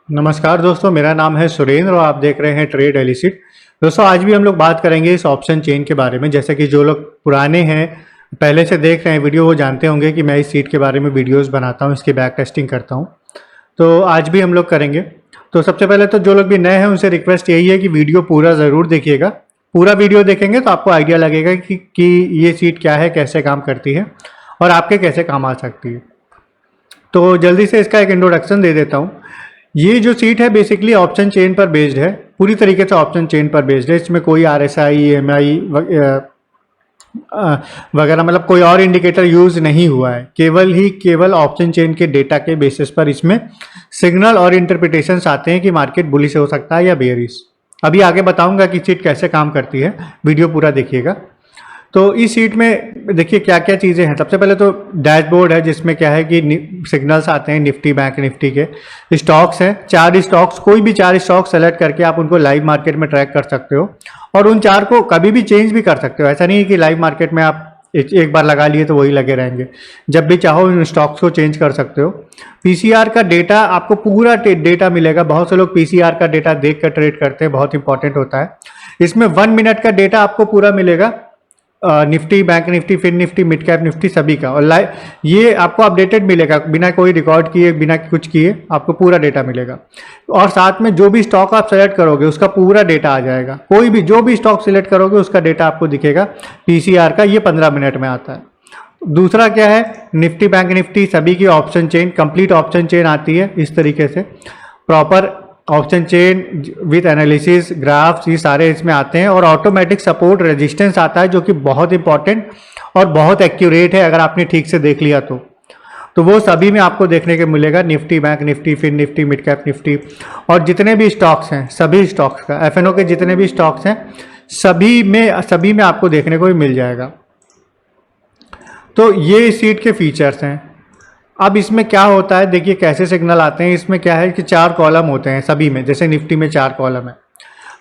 नमस्कार दोस्तों, मेरा नाम है सुरेंद्र और आप देख रहे हैं ट्रेड एलिसिट। दोस्तों, आज भी हम लोग बात करेंगे इस ऑप्शन चेन के बारे में। जैसे कि जो लोग पुराने हैं, पहले से देख रहे हैं वीडियो, वो जानते होंगे कि मैं इस सीट के बारे में वीडियोस बनाता हूं, इसकी बैक टेस्टिंग करता हूं। तो आज भी हम लोग करेंगे। तो सबसे पहले तो जो लोग भी नए हैं उनसे रिक्वेस्ट यही है कि वीडियो पूरा ज़रूर देखिएगा। पूरा वीडियो देखेंगे तो आपको आइडिया लगेगा कि ये सीट क्या है, कैसे काम करती है और आपके कैसे काम आ सकती है। तो जल्दी से इसका एक इंट्रोडक्शन दे देता हूँ। ये जो सीट है बेसिकली ऑप्शन चेन पर बेस्ड है, पूरी तरीके से ऑप्शन चेन पर बेस्ड है। इसमें कोई RSI, EMI वगैरह मतलब कोई और इंडिकेटर यूज़ नहीं हुआ है। केवल ऑप्शन चेन के डेटा के बेसिस पर इसमें सिग्नल और इंटरप्रिटेशंस आते हैं कि मार्केट बुलिश हो सकता है या बेयरिश। अभी आगे बताऊंगा कि सीट कैसे काम करती है, वीडियो पूरा देखिएगा। तो इस सीट में देखिए क्या क्या चीज़ें हैं। सबसे पहले तो डैशबोर्ड है, जिसमें क्या है कि सिग्नल्स आते हैं निफ्टी, बैंक निफ्टी के। स्टॉक्स हैं, 4 स्टॉक्स, कोई भी 4 स्टॉक सेलेक्ट करके आप उनको लाइव मार्केट में ट्रैक कर सकते हो और उन 4 को कभी भी चेंज भी कर सकते हो। ऐसा नहीं है कि लाइव मार्केट में आप एक बार लगा लिए तो वही लगे रहेंगे। जब भी चाहो इन स्टॉक्स को चेंज कर सकते हो। PCR का डेटा, आपको पूरा डेटा मिलेगा। बहुत से लोग PCR का डेटा देख कर ट्रेड करते हैं, बहुत इंपॉर्टेंट होता है। इसमें 1 मिनट का डेटा आपको पूरा मिलेगा, Nifty, bank Nifty, fin Nifty, mid cap Nifty सभी का। और लाइव ये आपको अपडेटेड मिलेगा, बिना कोई रिकॉर्ड किए, बिना कुछ किए आपको पूरा डेटा मिलेगा। और साथ में जो भी स्टॉक आप सेलेक्ट करोगे उसका पूरा डेटा आ जाएगा। कोई भी जो भी स्टॉक सेलेक्ट करोगे उसका डेटा आपको दिखेगा PCR का। ये 15 मिनट में आता है। दूसरा क्या है, निफ्टी, बैंक निफ्टी सभी की option chain, complete option chain आती है इस तरीके से। Proper option chain with analysis, graphs, ये सारे इसमें आते हैं। और ऑटोमेटिक सपोर्ट रेजिस्टेंस आता है, जो कि बहुत इंपॉर्टेंट और बहुत एक्यूरेट है अगर आपने ठीक से देख लिया तो वो सभी में आपको देखने को मिलेगा। Nifty, bank Nifty, fin Nifty, mid cap Nifty और जितने भी स्टॉक्स हैं, सभी स्टॉक्स का, FNO के जितने भी स्टॉक्स हैं सभी में आपको देखने को भी मिल जाएगा। तो ये इस सीट के फीचर्स हैं। अब इसमें क्या होता है, देखिए कैसे सिग्नल आते हैं। इसमें क्या है कि 4 कॉलम होते हैं सभी में, जैसे निफ्टी में 4 कॉलम है।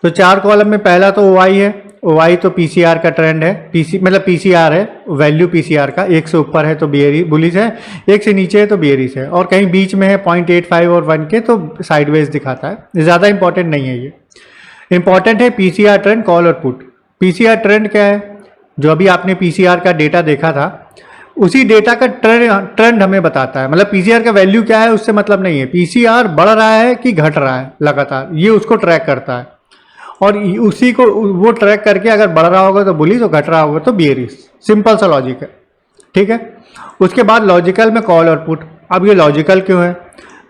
तो 4 कॉलम में पहला तो OI है। OI तो PCR का ट्रेंड है, मतलब PCR है, वैल्यू PCR का। 1 से ऊपर है तो बुलिश है, 1 से नीचे है तो बेयरिश है, और कहीं बीच में है 0.85 और 1 के तो साइडवेज दिखाता है। ज़्यादा इंपॉर्टेंट नहीं है ये। इंपॉर्टेंट है PCR ट्रेंड, कॉल और पुट। PCR ट्रेंड क्या है, जो अभी आपने PCR का डेटा देखा था उसी डेटा का ट्रेंड हमें बताता है। मतलब PCR का वैल्यू क्या है उससे मतलब नहीं है, PCR बढ़ रहा है कि घट रहा है लगातार, ये उसको ट्रैक करता है। और उसी को वो ट्रैक करके अगर बढ़ रहा होगा तो बुलिश और घट रहा होगा तो बेयरिश। सिंपल सा लॉजिक है, ठीक है। उसके बाद लॉजिकल में कॉल और पुट। अब ये लॉजिकल क्यों है,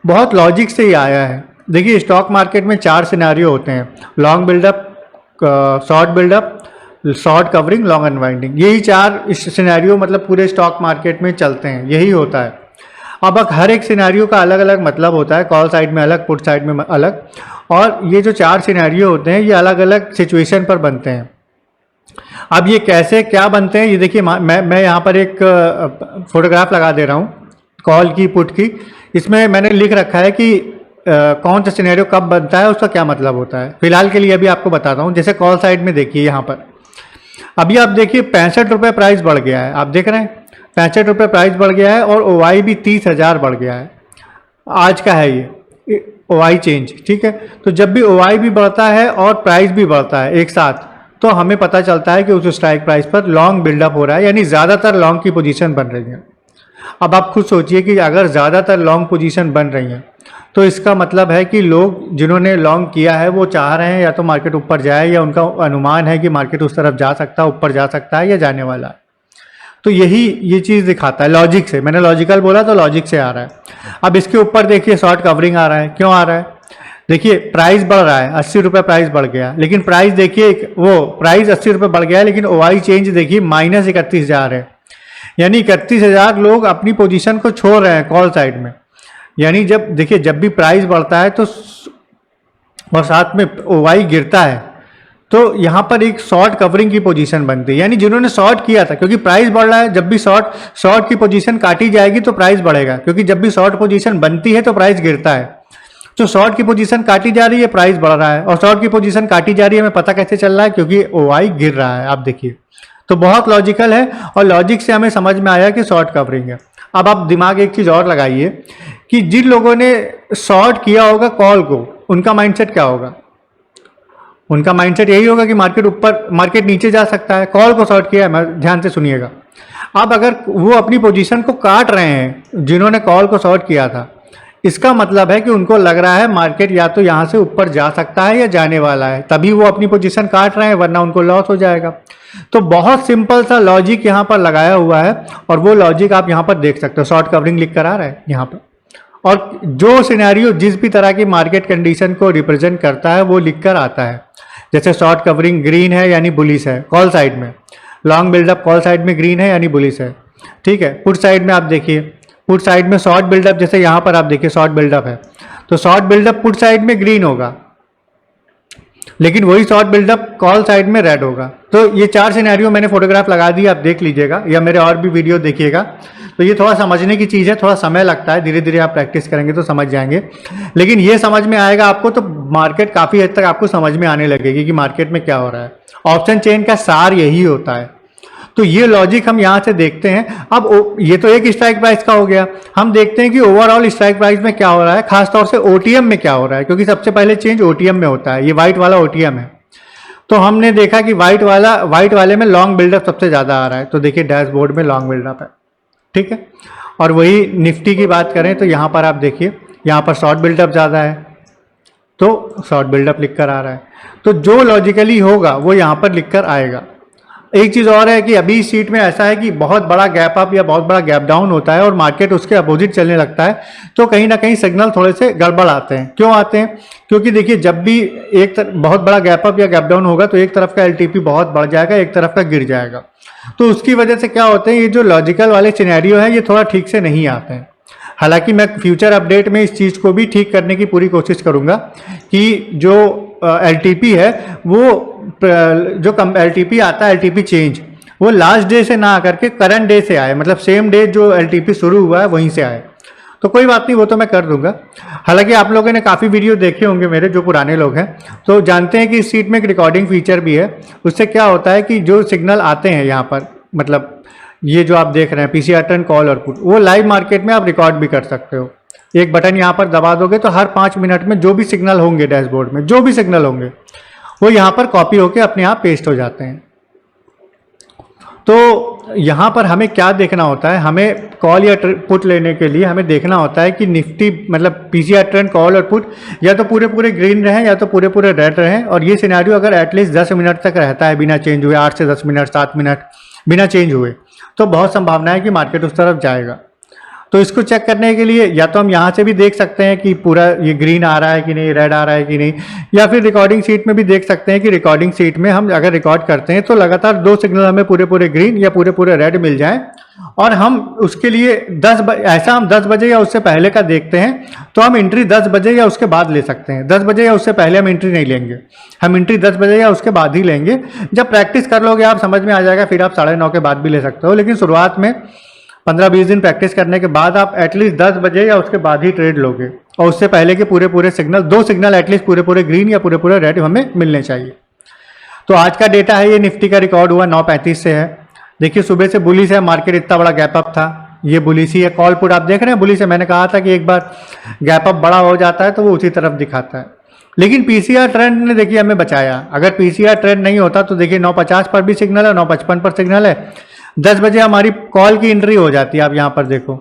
बहुत लॉजिक से ही आया है। देखिए स्टॉक मार्केट में 4 सिनेरियो होते हैं, long buildup, short buildup, short covering, long unwinding. यही 4 सिनेरियो मतलब पूरे स्टॉक मार्केट में चलते हैं, यही होता है। अब हर एक सिनेरियो का अलग अलग मतलब होता है, कॉल साइड में अलग, पुट साइड में अलग। और ये जो 4 सिनेरियो होते हैं ये अलग अलग सिचुएशन पर बनते हैं। अब ये कैसे क्या बनते हैं, ये देखिए मैं यहाँ पर एक फोटोग्राफ लगा दे रहा हूँ कॉल की, पुट की। इसमें मैंने लिख रखा है कि कौन सा सिनेरियो कब बनता है, उसका क्या मतलब होता है। फिलहाल के लिए अभी आपको बताता हूँ। जैसे कॉल साइड में देखिए, यहाँ पर अभी आप देखिए 65 रुपये प्राइस बढ़ गया है, आप देख रहे हैं 65 रुपये प्राइस बढ़ गया है। और OI भी 30,000 बढ़ गया है, आज का है ये OI चेंज, ठीक है। तो जब भी OI भी बढ़ता है और प्राइस भी बढ़ता है एक साथ, तो हमें पता चलता है कि उस स्ट्राइक प्राइस पर लॉन्ग बिल्डअप हो रहा है, यानी ज़्यादातर लॉन्ग की पोजीशन बन रही है। अब आप खुद सोचिए कि अगर ज़्यादातर लॉन्ग पोजीशन बन रही है तो इसका मतलब है कि लोग जिन्होंने लॉन्ग किया है वो चाह रहे हैं या तो मार्केट ऊपर जाए, या उनका अनुमान है कि मार्केट उस तरफ जा सकता है, ऊपर जा सकता है या जाने वाला है। तो ये चीज़ दिखाता है लॉजिक से। मैंने लॉजिकल बोला तो लॉजिक से आ रहा है। अब इसके ऊपर देखिए शॉर्ट कवरिंग आ रहा है। क्यों आ रहा है, देखिए प्राइस बढ़ रहा है, 80 रुपये प्राइस बढ़ गया, लेकिन प्राइस देखिए वो प्राइस 80 रुपये बढ़ गया है, लेकिन OI चेंज देखिए -31,000 है। यानी 31,000 लोग अपनी पोजीशन को छोड़ रहे हैं कॉल साइड में। यानी जब देखिए जब भी प्राइस बढ़ता है तो और साथ में OI गिरता है तो यहाँ पर एक शॉर्ट कवरिंग की पोजीशन बनती है। यानी जिन्होंने शॉर्ट किया था, क्योंकि प्राइस बढ़ रहा है, जब भी शॉर्ट की पोजीशन काटी जाएगी तो प्राइस बढ़ेगा, क्योंकि जब भी शॉर्ट पोजीशन बनती है तो प्राइस गिरता है। तो शॉर्ट की पोजीशन काटी जा रही है, प्राइस बढ़ रहा है, और शॉर्ट की पोजीशन काटी जा रही है, हमें पता कैसे चल रहा है, क्योंकि OI गिर रहा है। आप देखिए तो बहुत लॉजिकल है और लॉजिक से हमें समझ में आया कि शॉर्ट कवरिंग है। अब आप दिमाग एक चीज़ और लगाइए कि जिन लोगों ने शॉर्ट किया होगा कॉल को, उनका माइंडसेट क्या होगा? उनका माइंडसेट यही होगा कि मार्केट ऊपर, मार्केट नीचे जा सकता है। कॉल को शॉर्ट किया है, मैं ध्यान से सुनिएगा। अब अगर वो अपनी पोजीशन को काट रहे हैं जिन्होंने कॉल को शॉर्ट किया था, इसका मतलब है कि उनको लग रहा है मार्केट या तो यहाँ से ऊपर जा सकता है या जाने वाला है, तभी वो अपनी पोजीशन काट रहे हैं, वरना उनको लॉस हो जाएगा। तो बहुत सिंपल सा लॉजिक यहाँ पर लगाया हुआ है और वो लॉजिक आप यहाँ पर देख सकते हो। शॉर्ट कवरिंग लिख कर आ रहा है यहाँ पर, और जो सिनेरियो जिस भी तरह की मार्केट कंडीशन को रिप्रेजेंट करता है वो लिख कर आता है। जैसे शॉर्ट कवरिंग ग्रीन है यानी बुलिश है कॉल साइड में, लॉन्ग बिल्डअप कॉल साइड में ग्रीन है यानी बुलिश है, ठीक है। पुट साइड में आप देखिए, पुट साइड में शॉर्ट बिल्डअप, जैसे यहाँ पर आप देखिए शॉर्ट बिल्डअप है, तो शॉर्ट बिल्डअप पुट साइड में ग्रीन होगा, लेकिन वही शॉर्ट बिल्डअप कॉल साइड में रेड होगा। तो ये 4 सिनेरियो मैंने फोटोग्राफ लगा दी, आप देख लीजिएगा या मेरे और भी वीडियो देखिएगा। तो ये थोड़ा समझने की चीज़ है, थोड़ा समय लगता है, धीरे धीरे आप प्रैक्टिस करेंगे तो समझ जाएंगे, लेकिन ये समझ में आएगा आपको तो मार्केट काफ़ी हद तक आपको समझ में आने लगेगी कि मार्केट में क्या हो रहा है। ऑप्शन चेन का सार यही होता है। तो ये लॉजिक हम यहाँ से देखते हैं। अब ये तो एक स्ट्राइक प्राइस का हो गया, हम देखते हैं कि ओवरऑल स्ट्राइक प्राइस में क्या हो रहा है, खासतौर से ओटीएम में क्या हो रहा है, क्योंकि सबसे पहले चेंज ओटीएम में होता है। ये व्हाइट वाला ओटीएम है, तो हमने देखा कि व्हाइट वाले में लॉन्ग बिल्डअप सबसे ज़्यादा आ रहा है। तो देखिए डैशबोर्ड में लॉन्ग बिल्डअप है, ठीक है। और वही निफ्टी की बात करें तो यहाँ पर आप देखिए, यहाँ पर शॉर्ट बिल्डअप ज़्यादा है, तो शॉर्ट बिल्डअप लिख कर आ रहा है। तो जो लॉजिकली होगा वो यहाँ पर लिख कर आएगा। एक चीज़ और है कि अभी इस शीट में ऐसा है कि बहुत बड़ा गैप अप या बहुत बड़ा गैप डाउन होता है और मार्केट उसके अपोजिट चलने लगता है, तो कहीं ना कहीं सिग्नल थोड़े से गड़बड़ आते हैं। क्यों आते हैं? क्योंकि देखिए जब भी बहुत बड़ा गैप अप या गैप डाउन होगा तो एक तरफ का एलटीपी बहुत बढ़ जाएगा, एक तरफ का गिर जाएगा। तो उसकी वजह से क्या होते हैं, ये जो लॉजिकल वाले सिनेरियो है ये थोड़ा ठीक से नहीं आते हैं। हालांकि मैं फ्यूचर अपडेट में इस चीज़ को भी ठीक करने की पूरी कोशिश करूंगा कि जो एलटीपी है वो जो एलटीपी आता है, एलटीपी चेंज, वो लास्ट डे से ना आकर के करंट डे से आए, मतलब सेम डे जो एलटीपी शुरू हुआ है वहीं से आए। तो कोई बात नहीं, वो तो मैं कर दूंगा। हालांकि आप लोगों ने काफ़ी वीडियो देखे होंगे मेरे, जो पुराने लोग हैं तो जानते हैं कि इस सीट में एक रिकॉर्डिंग फीचर भी है। उससे क्या होता है कि जो सिग्नल आते हैं यहाँ पर, मतलब ये जो आप देख रहे हैं पीसीआर ट्रेंड कॉल और पुट, वो लाइव मार्केट में आप रिकॉर्ड भी कर सकते हो। एक बटन यहाँ पर दबा दोगे तो हर 5 मिनट में जो भी सिग्नल होंगे डैशबोर्ड में, जो भी सिग्नल होंगे वो यहाँ पर कॉपी होके अपने आप पेस्ट हो जाते हैं। तो यहाँ पर हमें क्या देखना होता है, हमें कॉल या पुट लेने के लिए हमें देखना होता है कि निफ्टी मतलब पीसीआर ट्रेंड कॉल और पुट या तो पूरे पूरे ग्रीन रहें या तो पूरे पूरे रेड रहें, और ये सिनेरियो अगर एटलीस्ट 10 मिनट तक रहता है बिना चेंज हुए, 8 से 10 मिनट 7 मिनट बिना चेंज हुए, तो बहुत संभावना है कि मार्केट उस तरफ जाएगा। तो इसको चेक करने के लिए या तो हम यहाँ से भी देख सकते हैं कि पूरा ये ग्रीन आ रहा है कि नहीं, रेड आ रहा है कि नहीं, या फिर रिकॉर्डिंग सीट में भी देख सकते हैं कि रिकॉर्डिंग सीट में हम अगर रिकॉर्ड करते हैं तो लगातार 2 सिग्नल हमें पूरे पूरे ग्रीन या पूरे पूरे रेड मिल जाएं, और हम उसके लिए ऐसा हम 10 बजे या उससे पहले का देखते हैं तो हम एंट्री 10 बजे या उसके बाद ले सकते हैं। 10 बजे या उससे पहले हम एंट्री नहीं लेंगे, हम एंट्री 10 बजे या उसके बाद ही लेंगे। जब प्रैक्टिस कर लोगे आप समझ में आ जाएगा, फिर आप 9:30 के बाद भी ले सकते हो, लेकिन शुरुआत में 15-20 दिन प्रैक्टिस करने के बाद आप एटलीस्ट 10 बजे या उसके बाद ही ट्रेड लोगे, और उससे पहले के पूरे पूरे सिग्नल 2 सिग्नल एटलीस्ट पूरे पूरे ग्रीन या पूरे पूरे रेड हमें मिलने चाहिए। तो आज का डेटा है, ये निफ्टी का रिकॉर्ड हुआ 9:35 से है। देखिए सुबह से बुलिश है, मार्केट इतना बड़ा गैप अप था, ये बुलिश ही है। कॉल पुट आप देख रहे हैं बुलिश है, मैंने कहा था कि एक बार गैप अप बड़ा हो जाता है तो वो उसी तरफ दिखाता है। लेकिन पीसीआर ट्रेंड ने देखिए हमें बचाया। अगर पीसीआर ट्रेंड नहीं होता तो देखिए 9:50 पर भी सिग्नल है, 9:55 पर सिग्नल है, 10 बजे हमारी कॉल की एंट्री हो जाती है। आप यहाँ पर देखो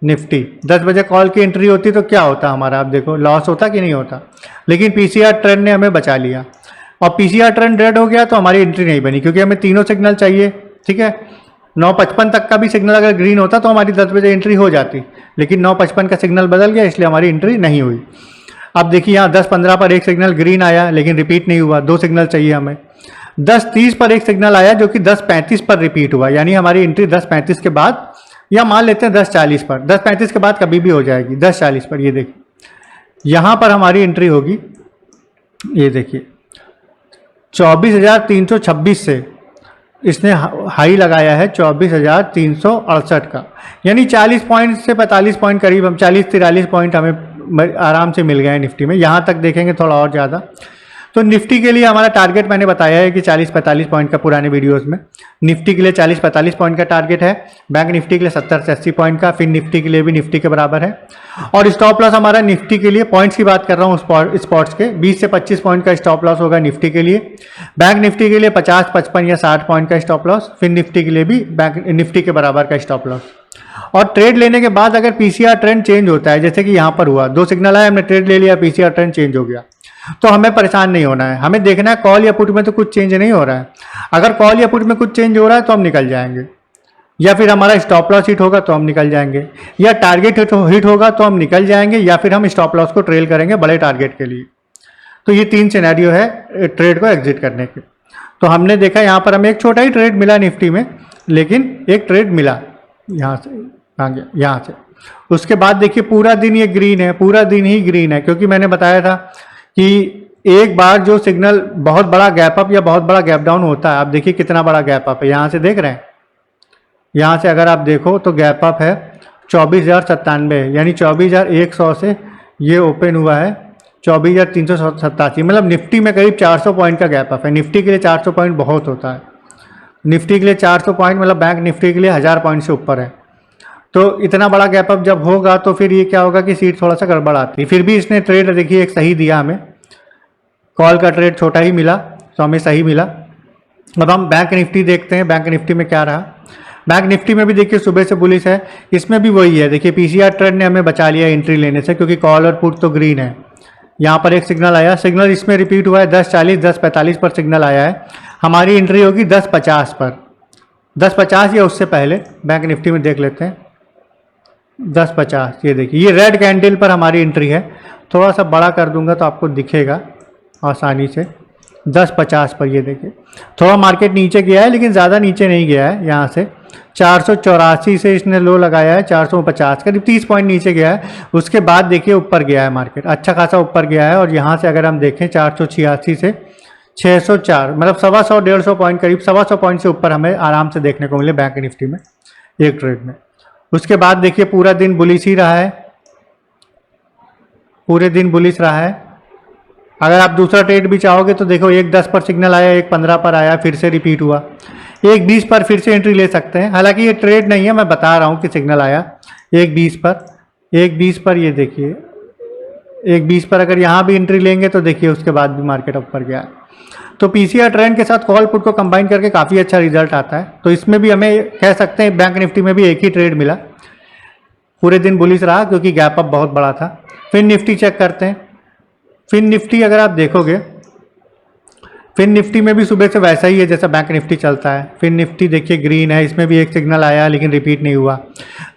निफ्टी 10 बजे कॉल की एंट्री होती तो क्या होता हमारा, आप देखो लॉस होता कि नहीं होता। लेकिन पीसीआर ट्रेंड ने हमें बचा लिया, और पीसीआर ट्रेंड रेड हो गया तो हमारी एंट्री नहीं बनी, क्योंकि हमें तीनों सिग्नल चाहिए, ठीक है। 9:55 तक का भी सिग्नल अगर ग्रीन होता तो हमारी 10 बजे एंट्री हो जाती, लेकिन 9:55 का सिग्नल बदल गया इसलिए हमारी एंट्री नहीं हुई। अब देखिए यहाँ 10:15 पर एक सिग्नल ग्रीन आया लेकिन रिपीट नहीं हुआ, 2 सिग्नल चाहिए हमें। 10:30 पर एक सिग्नल आया जो कि 10:35 पर रिपीट हुआ, यानी हमारी एंट्री 10:35 के बाद, या मान लेते हैं 10:40 पर, 10:35 के बाद कभी भी हो जाएगी। 10:40 पर ये देखिए यहाँ पर हमारी एंट्री होगी, ये देखिए 24,326 से इसने हाई लगाया है 24,368 का, यानी 40 पॉइंट से 45 पॉइंट करीब, हम 40-43 पॉइंट हमें आराम से मिल गए हैं निफ्टी में। यहाँ तक देखेंगे थोड़ा और ज़्यादा, तो निफ्टी के लिए हमारा टारगेट मैंने बताया है कि 40-45 पॉइंट का, पुराने वीडियोस में। निफ्टी के लिए 40-45 पॉइंट का टारगेट है, बैंक निफ्टी के लिए 70 से 80 पॉइंट का, फिर निफ्टी के लिए भी निफ्टी के बराबर है। और स्टॉप लॉस हमारा निफ्टी के लिए, पॉइंट्स की बात कर रहा हूँ स्पॉट्स के, 20 से 25 पॉइंट का स्टॉप लॉस होगा निफ्टी के लिए। बैंक निफ्टी के लिए 50, 55 या 60 पॉइंट का स्टॉप लॉस, फिर निफ्टी के लिए भी बैंक निफ्टी के बराबर का स्टॉप लॉस। और ट्रेड लेने के बाद अगर पीसीआर ट्रेंड चेंज होता है, जैसे कि यहाँ पर हुआ, 2 सिग्नल आए, हमने ट्रेड ले लिया, पीसीआर ट्रेंड चेंज हो गया, तो हमें परेशान नहीं होना है। हमें देखना है कॉल या पुट में तो कुछ चेंज नहीं हो रहा है। अगर कॉल या पुट में कुछ चेंज हो रहा है तो हम निकल जाएंगे, या फिर हमारा स्टॉप लॉस हिट होगा तो हम निकल जाएंगे, या टारगेट हिट होगा तो हम निकल जाएंगे, या फिर हम स्टॉप लॉस को ट्रेल करेंगे बड़े टारगेट के लिए। तो ये 3 सिनेरियो है ट्रेड को एग्जिट करने के। तो हमने देखा यहाँ पर हमें एक छोटा ही ट्रेड मिला निफ्टी में, लेकिन एक ट्रेड मिला यहाँ से, यहाँ से। उसके बाद देखिए पूरा दिन ये ग्रीन है, पूरा दिन ही ग्रीन है, क्योंकि मैंने बताया था कि एक बार जो सिग्नल बहुत बड़ा गैप अप या बहुत बड़ा गैप डाउन होता है, आप देखिए कितना बड़ा गैप अप है, यहाँ से देख रहे हैं, यहाँ से अगर आप देखो तो गैप अप है 24,097, यानी 24,100 से ये ओपन हुआ है 24,387, मतलब निफ्टी में करीब 400 पॉइंट का गैप अप है। निफ्टी के लिए 400 पॉइंट बहुत होता है, निफ्टी के लिए 400 पॉइंट मतलब बैंक निफ्टी के लिए 1000 पॉइंट से ऊपर है। तो इतना बड़ा गैप अप जब होगा तो फिर ये क्या होगा कि सीट थोड़ा सा गड़बड़ आती है। फिर भी इसने ट्रेड देखिए एक सही दिया, हमें कॉल का ट्रेड छोटा ही मिला तो हमें सही मिला। अब हम बैंक निफ्टी देखते हैं, बैंक निफ्टी में क्या रहा। बैंक निफ्टी में भी देखिए सुबह से बुलिश है, इसमें भी वही है। देखिए पीसीआर ट्रेंड ने हमें बचा लिया एंट्री लेने से, क्योंकि कॉल और पुट तो ग्रीन है। यहाँ पर एक सिग्नल आया, सिग्नल इसमें रिपीट हुआ है 10:40, 10:45 पर सिग्नल आया है। हमारी एंट्री होगी 10:50 पर, 10:50 या उससे पहले। बैंक निफ्टी में देख लेते हैं 10:50, ये देखिए ये रेड कैंडल पर हमारी एंट्री है। थोड़ा सा बड़ा कर दूंगा तो आपको दिखेगा आसानी से। 10:50 पर ये देखिए थोड़ा मार्केट नीचे गया है, लेकिन ज़्यादा नीचे नहीं गया है। यहाँ से 484 से इसने लो लगाया है, 450 करीब 30 पॉइंट नीचे गया है। उसके बाद देखिए ऊपर गया है मार्केट, अच्छा खासा ऊपर गया है। और यहाँ से अगर हम देखें 486 से 604, मतलब 125-150 पॉइंट, करीब 125 पॉइंट से ऊपर हमें आराम से देखने को मिले बैंक निफ्टी में एक ट्रेड में। उसके बाद देखिए पूरा दिन बुलिश ही रहा है, पूरे दिन बुलिश रहा है। अगर आप दूसरा ट्रेड भी चाहोगे तो देखो 1:10 पर सिग्नल आया, 1:15 पर आया, फिर से रिपीट हुआ, 1:20 पर फिर से एंट्री ले सकते हैं। हालांकि ये ट्रेड नहीं है, मैं बता रहा हूँ कि सिग्नल आया 1:20 पर, 1:20 पर ये देखिए 1:20 पर अगर यहाँ भी एंट्री लेंगे तो देखिए उसके बाद भी मार्केट ऊपर गया है। तो पीसीआर ट्रेंड के साथ कॉल पुट को कंबाइन करके काफ़ी अच्छा रिजल्ट आता है। तो इसमें भी हमें कह सकते हैं बैंक निफ्टी में भी एक ही ट्रेड मिला, पूरे दिन बुलिश रहा क्योंकि गैप अप बहुत बड़ा था। फिर निफ्टी चेक करते हैं। फिर निफ्टी अगर आप देखोगे, फिर निफ्टी में भी सुबह से वैसा ही है जैसा बैंक निफ्टी चलता है। फिर निफ्टी देखिए ग्रीन है, इसमें भी एक सिग्नल आया है लेकिन रिपीट नहीं हुआ।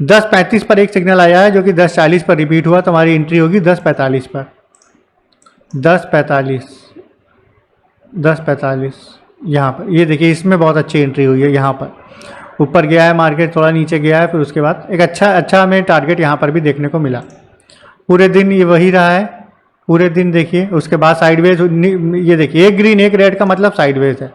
10:35 पर एक सिग्नल आया है जो कि 10:40 पर रिपीट हुआ, तो हमारी एंट्री होगी 10:45 पर, 10:45 यहाँ पर। ये देखिए इसमें बहुत अच्छी एंट्री हुई है, यहाँ पर ऊपर गया है मार्केट, थोड़ा नीचे गया है, फिर उसके बाद एक अच्छा हमें टारगेट यहाँ पर भी देखने को मिला। पूरे दिन ये वही रहा है, पूरे दिन देखिए। उसके बाद साइडवेज, ये देखिए एक ग्रीन एक रेड का मतलब साइडवेज है।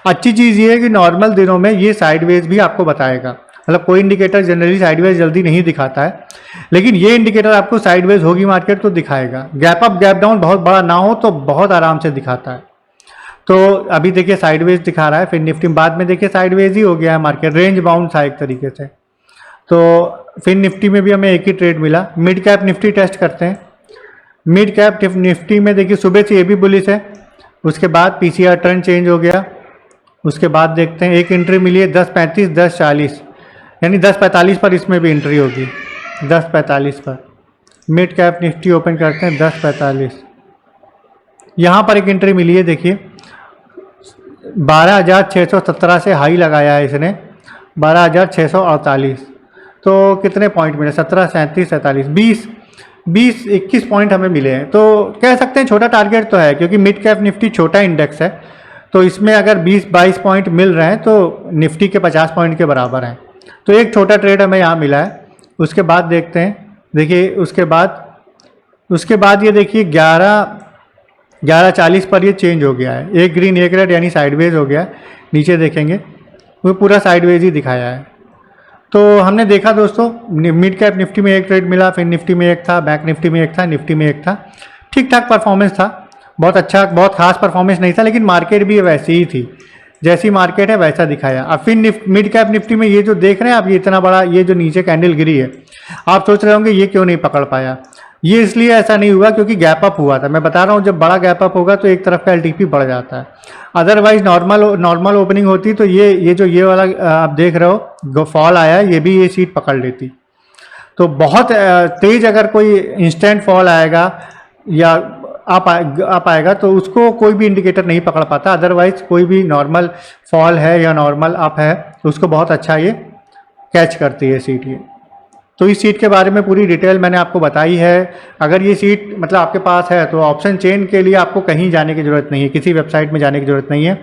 अच्छी चीज़ ये है कि नॉर्मल दिनों में ये साइडवेज भी आपको बताएगा, मतलब कोई इंडिकेटर जनरली साइडवेज जल्दी नहीं दिखाता है, लेकिन ये इंडिकेटर आपको साइडवेज होगी मार्केट तो दिखाएगा। गैप अप गैप डाउन बहुत बड़ा ना हो तो बहुत आराम से दिखाता है। तो अभी देखिए साइडवेज दिखा रहा है। फिर निफ्टी बाद में देखिए साइडवेज ही हो गया है मार्केट, रेंज बाउंड था एक तरीके से। तो फिर निफ्टी में भी हमें एक ही ट्रेड मिला। मिड कैप निफ्टी टेस्ट करते हैं। मिड कैप निफ्टी में देखिए सुबह से ये भी बुलिश है, उसके बाद पीसीआर ट्रेंड चेंज हो गया। उसके बाद देखते हैं एक एंट्री मिली है 10:35, 10:40, यानी 10:45 पर इसमें भी एंट्री होगी। 10:45 पर मिड कैप निफ्टी ओपन करते हैं 10:45। यहाँ पर एक एंट्री मिली है, देखिए 12,617 से हाई लगाया है इसने, 12,648। तो कितने पॉइंट मिले? 17, 37, 47, 20-21 पॉइंट हमें मिले हैं। तो कह सकते हैं छोटा टारगेट तो है, क्योंकि मिड कैप निफ्टी छोटा इंडेक्स है, तो इसमें अगर 20-22 पॉइंट मिल रहे हैं तो निफ्टी के 50 पॉइंट के बराबर हैं। तो एक छोटा ट्रेड हमें यहाँ मिला है। उसके बाद देखते हैं, देखिए उसके बाद ये देखिए 11:40 पर ये चेंज हो गया है, एक ग्रीन एक रेड, यानी साइडवेज हो गया। नीचे देखेंगे वो पूरा साइडवेज ही दिखाया है। तो हमने देखा दोस्तों मिड कैप निफ्टी में एक ट्रेड मिला, फिर निफ्टी में एक था, बैंक निफ्टी में एक था, निफ्टी में एक था। ठीक ठाक परफॉर्मेंस था, बहुत अच्छा, बहुत खास परफॉर्मेंस नहीं था, लेकिन मार्केट भी वैसी ही थी, जैसी मार्केट है वैसा दिखाया। अब फिर मिड कैप निफ्टी में ये जो देख रहे हैं आप, ये इतना बड़ा ये जो नीचे कैंडल गिरी है, आप सोच रहे होंगे ये क्यों नहीं पकड़ पाया। ये इसलिए ऐसा नहीं हुआ क्योंकि गैप अप हुआ था। मैं बता रहा हूँ जब बड़ा गैप अप होगा तो एक तरफ का एलटीपी बढ़ जाता है, अदरवाइज नॉर्मल ओपनिंग होती तो ये वाला आप देख रहे हो फॉल आया, ये भी ये सीट पकड़ लेती। तो बहुत तेज अगर कोई इंस्टेंट फॉल आएगा या आप आएगा तो उसको कोई भी इंडिकेटर नहीं पकड़ पाता, अदरवाइज कोई भी नॉर्मल फॉल है या नॉर्मल अप है तो उसको बहुत अच्छा ये कैच करती है सीट ये। तो इस सीट के बारे में पूरी डिटेल मैंने आपको बताई है। अगर ये सीट मतलब आपके पास है तो ऑप्शन चेन के लिए आपको कहीं जाने की ज़रूरत नहीं है, किसी वेबसाइट में जाने की ज़रूरत नहीं है।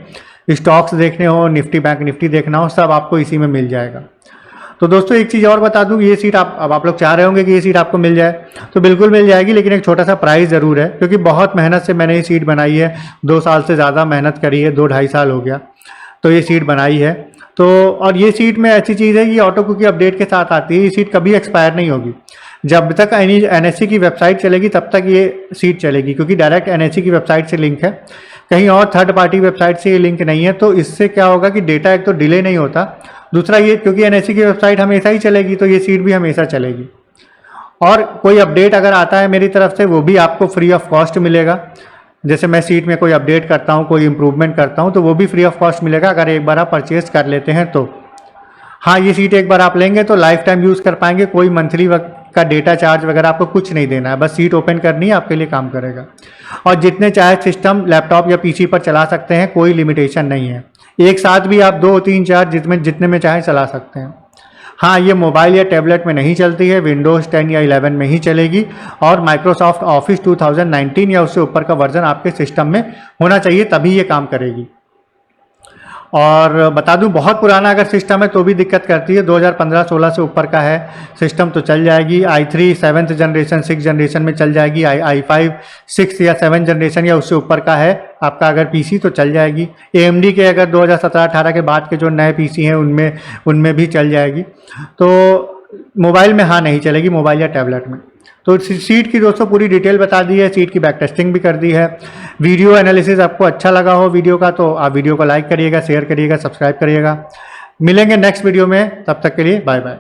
स्टॉक्स देखने हो, निफ्टी बैंक निफ्टी देखना हो, सब आपको इसी में मिल जाएगा। तो दोस्तों एक चीज़ और बता दूं, ये सीट आप लोग चाह रहे होंगे कि ये सीट आपको मिल जाए, तो बिल्कुल मिल जाएगी, लेकिन एक छोटा सा प्राइस ज़रूर है, क्योंकि बहुत मेहनत से मैंने ये सीट बनाई है। 2 साल से ज़्यादा मेहनत करी है, 2-2.5 साल हो गया तो ये सीट बनाई है। तो और ये सीट में ऐसी चीज़ है कि ऑटो कुकी अपडेट के साथ आती है, ये सीट कभी एक्सपायर नहीं होगी। जब तक एनएससी की वेबसाइट चलेगी तब तक ये सीट चलेगी, क्योंकि डायरेक्ट एनएससी की वेबसाइट से लिंक है, कहीं और थर्ड पार्टी वेबसाइट से ये लिंक नहीं है। तो इससे क्या होगा कि डेटा एक तो डिले नहीं होता, दूसरा ये क्योंकि एनएससी की वेबसाइट हमेशा ही चलेगी तो ये सीट भी हमेशा चलेगी। और कोई अपडेट अगर आता है मेरी तरफ से वो भी आपको फ्री ऑफ कॉस्ट मिलेगा। जैसे मैं सीट में कोई अपडेट करता हूँ, कोई इंप्रूवमेंट करता हूँ, तो वो भी फ्री ऑफ कॉस्ट मिलेगा अगर एक बार आप परचेज कर लेते हैं तो। हाँ, ये सीट एक बार आप लेंगे तो लाइफ टाइम यूज़ कर पाएंगे, कोई मंथली का डेटा चार्ज वगैरह आपको कुछ नहीं देना है, बस सीट ओपन करनी है, आपके लिए काम करेगा। और जितने चाहे सिस्टम लैपटॉप या पीसी पर चला सकते हैं, कोई लिमिटेशन नहीं है। एक साथ भी आप 2, 3, 4 जितने में चाहे चला सकते हैं। हाँ, ये मोबाइल या टैबलेट में नहीं चलती है, विंडोज़ 10 या 11 में ही चलेगी, और माइक्रोसॉफ्ट ऑफिस 2019 या उससे ऊपर का वर्जन आपके सिस्टम में होना चाहिए, तभी ये काम करेगी। और बता दूं बहुत पुराना अगर सिस्टम है तो भी दिक्कत करती है। 2015-16 से ऊपर का है सिस्टम तो चल जाएगी। i3 7th generation 6th generation में चल जाएगी। i5 6th या 7th जनरेशन या उससे ऊपर का है आपका अगर पीसी तो चल जाएगी। AMD के अगर 2017-18 के बाद के जो नए पीसी हैं उनमें भी चल जाएगी। तो मोबाइल में हाँ नहीं चलेगी, मोबाइल या टैबलेट में। तो सीट की दोस्तों पूरी डिटेल बता दी है, सीट की बैक टेस्टिंग भी कर दी है। वीडियो एनालिसिस आपको अच्छा लगा हो वीडियो का तो आप वीडियो को लाइक करिएगा, शेयर करिएगा, सब्सक्राइब करिएगा। मिलेंगे नेक्स्ट वीडियो में, तब तक के लिए बाय बाय।